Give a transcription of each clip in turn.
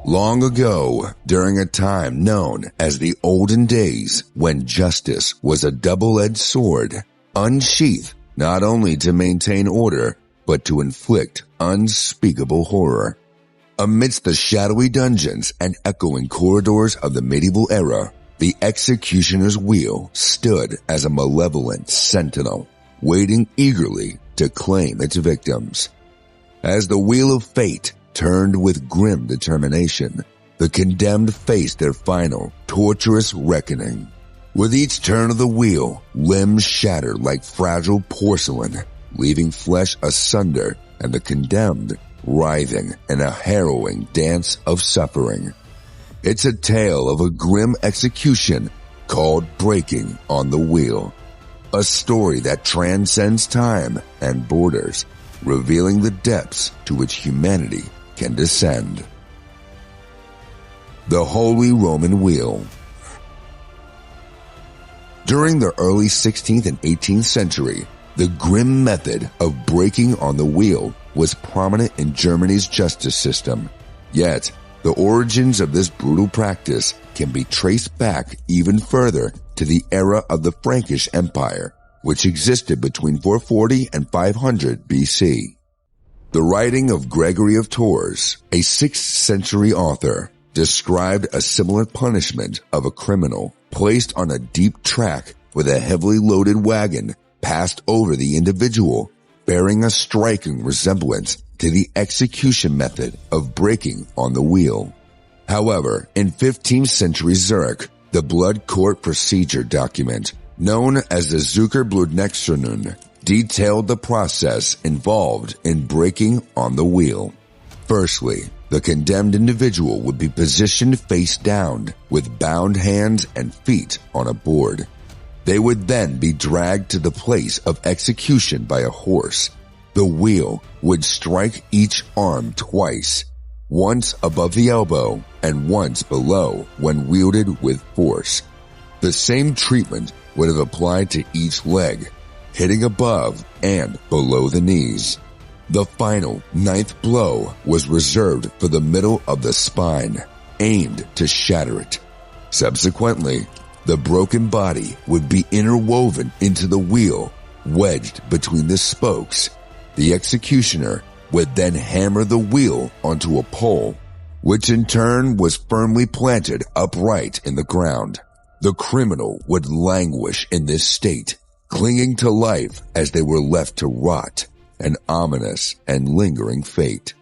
Long ago, during a time known as the olden days, when justice was a double-edged sword, unsheathed not only to maintain order, but to inflict unspeakable horror. Amidst the shadowy dungeons and echoing corridors of the medieval era, the executioner's wheel stood as a malevolent sentinel, waiting eagerly to claim its victims. As the wheel of fate turned with grim determination, the condemned faced their final, torturous reckoning. With each turn of the wheel, limbs shattered like fragile porcelain, leaving flesh asunder and the condemned writhing in a harrowing dance of suffering. It's a tale of a grim execution called Breaking on the Wheel, a story that transcends time and borders, revealing the depths to which humanity can descend. The Holy Roman Wheel. During the early 16th and 18th century, the grim method of breaking on the wheel was prominent in Germany's justice system. Yet, the origins of this brutal practice can be traced back even further to the era of the Frankish Empire, which existed between 440 and 500 BC. The writing of Gregory of Tours, a 6th century author, described a similar punishment of a criminal placed on a deep track with a heavily loaded wagon passed over the individual, bearing a striking resemblance to the execution method of breaking on the wheel. However, in 15th century Zurich, the blood court procedure document, known as the Zuckerblutnextrungen, detailed the process involved in breaking on the wheel. Firstly, the condemned individual would be positioned face down with bound hands and feet on a board. They would then be dragged to the place of execution by a horse. The wheel would strike each arm twice, once above the elbow and once below when wielded with force. The same treatment would have applied to each leg, hitting above and below the knees. The final 9th blow was reserved for the middle of the spine, aimed to shatter it. Subsequently, the broken body would be interwoven into the wheel, wedged between the spokes. The executioner would then hammer the wheel onto a pole, which in turn was firmly planted upright in the ground. The criminal would languish in this state, clinging to life as they were left to rot, an ominous and lingering fate.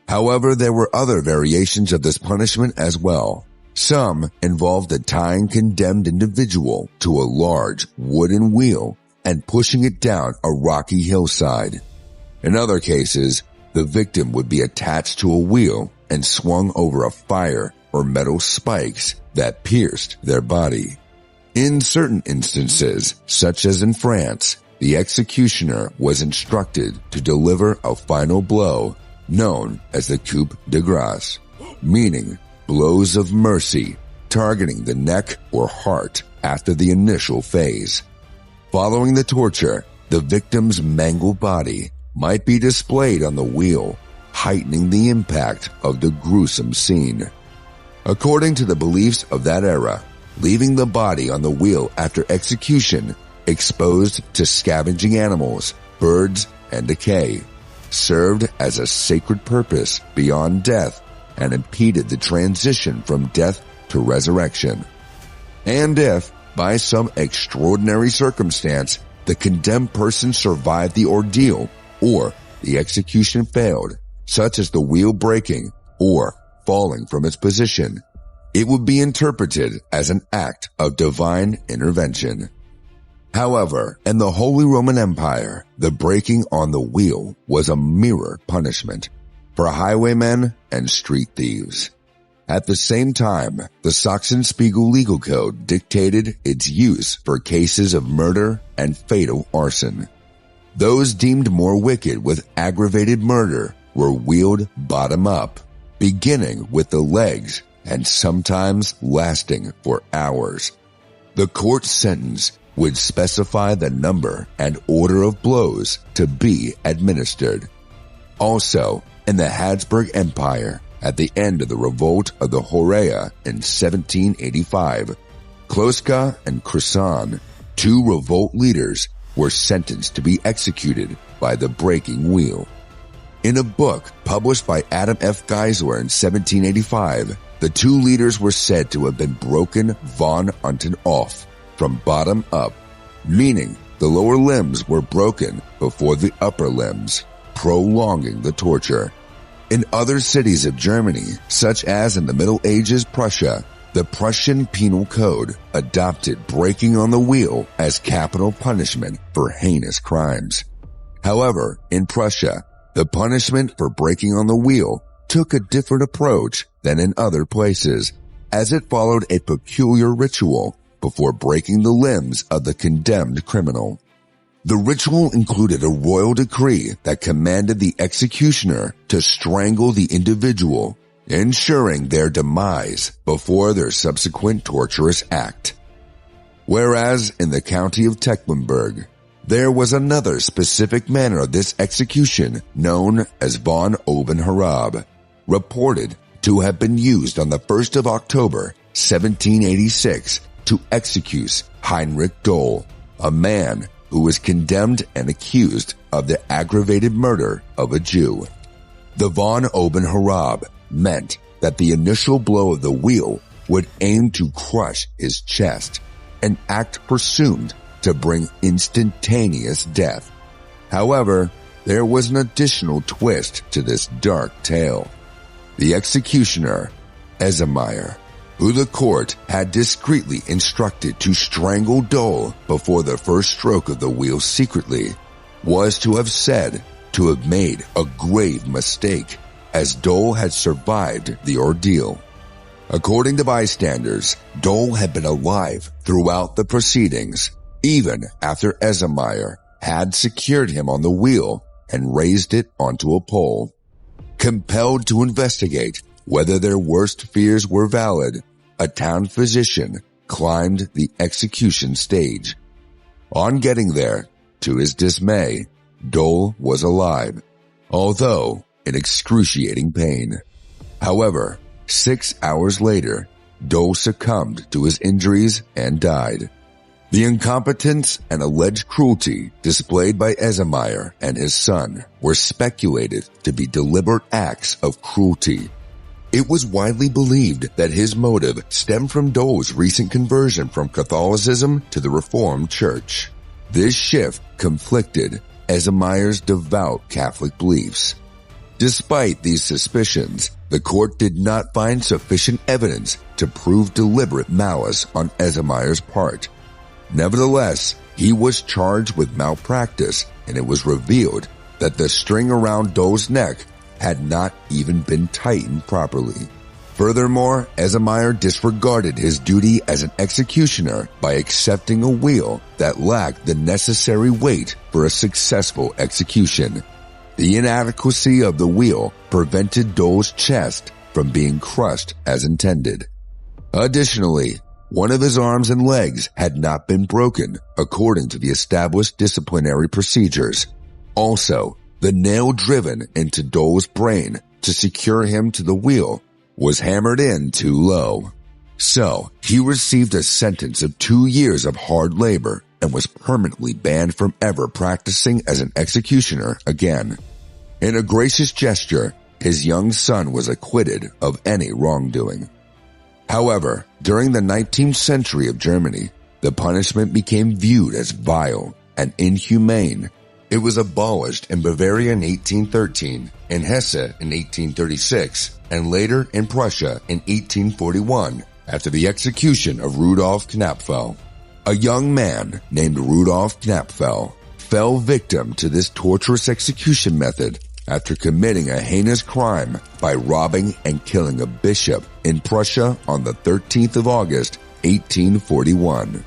However, there were other variations of this punishment as well. Some involved the tying condemned individual to a large wooden wheel and pushing it down a rocky hillside. In other cases, the victim would be attached to a wheel and swung over a fire or metal spikes that pierced their body. In certain instances, such as in France, the executioner was instructed to deliver a final blow known as the coup de grâce, meaning blows of mercy, targeting the neck or heart after the initial phase. Following the torture, the victim's mangled body might be displayed on the wheel, heightening the impact of the gruesome scene. According to the beliefs of that era, leaving the body on the wheel after execution, exposed to scavenging animals, birds, and decay, served as a sacred purpose beyond death and impeded the transition from death to resurrection. And if, by some extraordinary circumstance, the condemned person survived the ordeal or the execution failed, such as the wheel breaking or falling from its position, it would be interpreted as an act of divine intervention. However, in the Holy Roman Empire, the breaking on the wheel was a mirror punishment for highwaymen and street thieves. At the same time, the Sachsen-Spiegel legal code dictated its use for cases of murder and fatal arson. Those deemed more wicked with aggravated murder were wheeled bottom up, beginning with the legs and sometimes lasting for hours. The court sentence would specify the number and order of blows to be administered. Also, in the Habsburg Empire, at the end of the revolt of the Horea in 1785. Kloska and Krisan, two revolt leaders, were sentenced to be executed by the breaking wheel. In a book published by Adam F. Geisler in 1785, the two leaders were said to have been broken von unten off, from bottom up, meaning the lower limbs were broken before the upper limbs, prolonging the torture. In other cities of Germany, such as in the Middle Ages Prussia, the Prussian Penal Code adopted breaking on the wheel as capital punishment for heinous crimes. However, in Prussia, the punishment for breaking on the wheel took a different approach than in other places, as it followed a peculiar ritual before breaking the limbs of the condemned criminal. The ritual included a royal decree that commanded the executioner to strangle the individual, ensuring their demise before their subsequent torturous act. Whereas in the county of Tecklenburg, there was another specific manner of this execution known as von oben herab, reported to have been used on the 1st of October, 1786, to execute Heinrich Doll, a man who was condemned and accused of the aggravated murder of a Jew. The von oben herab meant that the initial blow of the wheel would aim to crush his chest, an act presumed to bring instantaneous death. However, there was an additional twist to this dark tale. The executioner, Esemeyer, who the court had discreetly instructed to strangle Dole before the first stroke of the wheel secretly, was to have said to have made a grave mistake, as Dole had survived the ordeal. According to bystanders, Dole had been alive throughout the proceedings, even after Esemeyer had secured him on the wheel and raised it onto a pole. Compelled to investigate whether their worst fears were valid, a town physician climbed the execution stage. On getting there, to his dismay, Dole was alive, although in excruciating pain. However, 6 hours later, Dole succumbed to his injuries and died. The incompetence and alleged cruelty displayed by Esemeyer and his son were speculated to be deliberate acts of cruelty. It was widely believed that his motive stemmed from Dole's recent conversion from Catholicism to the Reformed Church. This shift conflicted Esemeyer's devout Catholic beliefs. Despite these suspicions, the court did not find sufficient evidence to prove deliberate malice on Esemeyer's part. Nevertheless, he was charged with malpractice, and it was revealed that the string around Dole's neck had not even been tightened properly. Furthermore, Esemeyer disregarded his duty as an executioner by accepting a wheel that lacked the necessary weight for a successful execution. The inadequacy of the wheel prevented Dole's chest from being crushed as intended. Additionally, one of his arms and legs had not been broken according to the established disciplinary procedures. Also, the nail driven into Dole's brain to secure him to the wheel was hammered in too low. So, he received a sentence of 2 years of hard labor and was permanently banned from ever practicing as an executioner again. In a gracious gesture, his young son was acquitted of any wrongdoing. However, during the 19th century of Germany, the punishment became viewed as vile and inhumane. It was abolished in Bavaria in 1813, in Hesse in 1836, and later in Prussia in 1841 after the execution of Rudolf Knapfel. A young man named Rudolf Knapfel fell victim to this torturous execution method after committing a heinous crime by robbing and killing a bishop in Prussia on the 13th of August, 1841.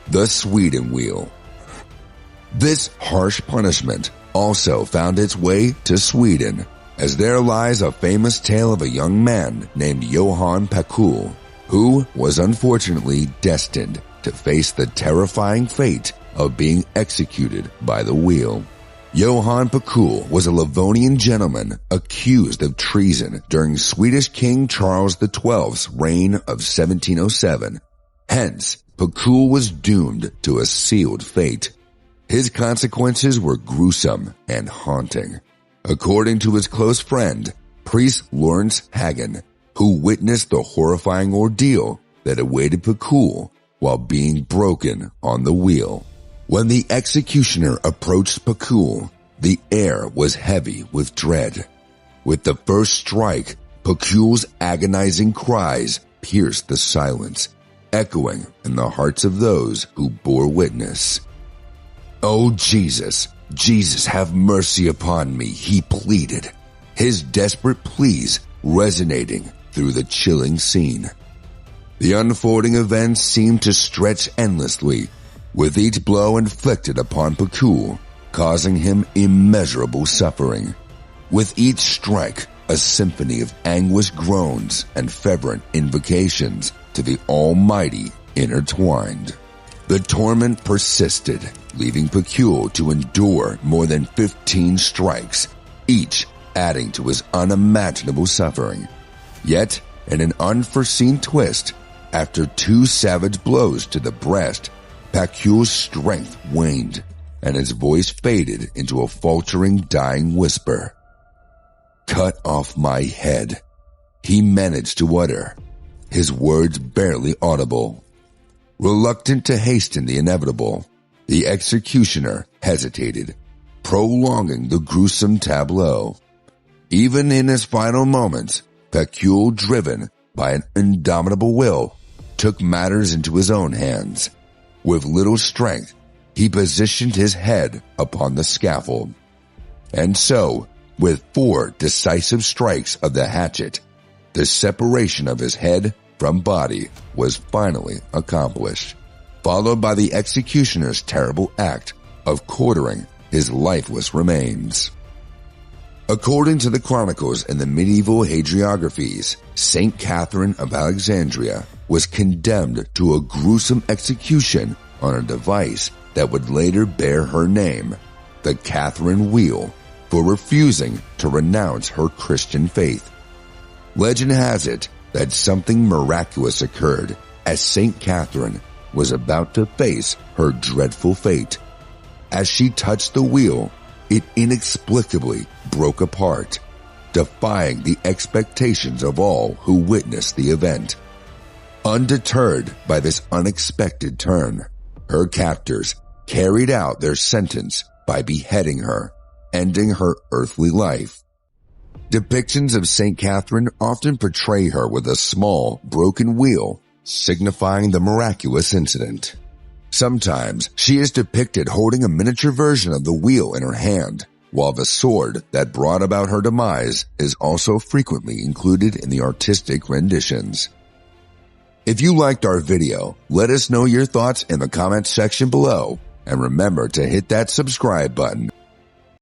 The Sweden Wheel. This harsh punishment also found its way to Sweden, as there lies a famous tale of a young man named Johann Pakul, who was unfortunately destined to face the terrifying fate of being executed by the wheel. Johann Pakul was a Livonian gentleman accused of treason during Swedish King Charles XII's reign of 1707. Hence, Pakul was doomed to a sealed fate. His consequences were gruesome and haunting. According to his close friend, priest Lawrence Hagen, who witnessed the horrifying ordeal that awaited Pakul while being broken on the wheel. When the executioner approached Pakul, the air was heavy with dread. With the first strike, Pakul's agonizing cries pierced the silence, echoing in the hearts of those who bore witness. "Oh Jesus, Jesus, have mercy upon me," he pleaded, his desperate pleas resonating through the chilling scene. The unfolding events seemed to stretch endlessly, with each blow inflicted upon Pakul, causing him immeasurable suffering. With each strike, a symphony of anguish groans and fervent invocations to the Almighty intertwined. The torment persisted, leaving Pakul to endure more than 15 strikes, each adding to his unimaginable suffering. Yet, in an unforeseen twist, after 2 savage blows to the breast, Pakul's strength waned, and his voice faded into a faltering, dying whisper. "Cut off my head," he managed to utter, his words barely audible. Reluctant to hasten the inevitable, the executioner hesitated, prolonging the gruesome tableau. Even in his final moments, Pakul, driven by an indomitable will, took matters into his own hands. With little strength, he positioned his head upon the scaffold. And so, with 4 decisive strikes of the hatchet, the separation of his head from body was finally accomplished, followed by the executioner's terrible act of quartering his lifeless remains. According to the chronicles and the medieval hagiographies, Saint Catherine of Alexandria was condemned to a gruesome execution on a device that would later bear her name, the Catherine Wheel, for refusing to renounce her Christian faith. Legend has it that something miraculous occurred as Saint Catherine was about to face her dreadful fate. As she touched the wheel, it inexplicably broke apart, defying the expectations of all who witnessed the event. Undeterred by this unexpected turn, her captors carried out their sentence by beheading her, ending her earthly life. Depictions of St. Catherine often portray her with a small, broken wheel, signifying the miraculous incident. Sometimes she is depicted holding a miniature version of the wheel in her hand, while the sword that brought about her demise is also frequently included in the artistic renditions. If you liked our video, let us know your thoughts in the comments section below, and remember to hit that subscribe button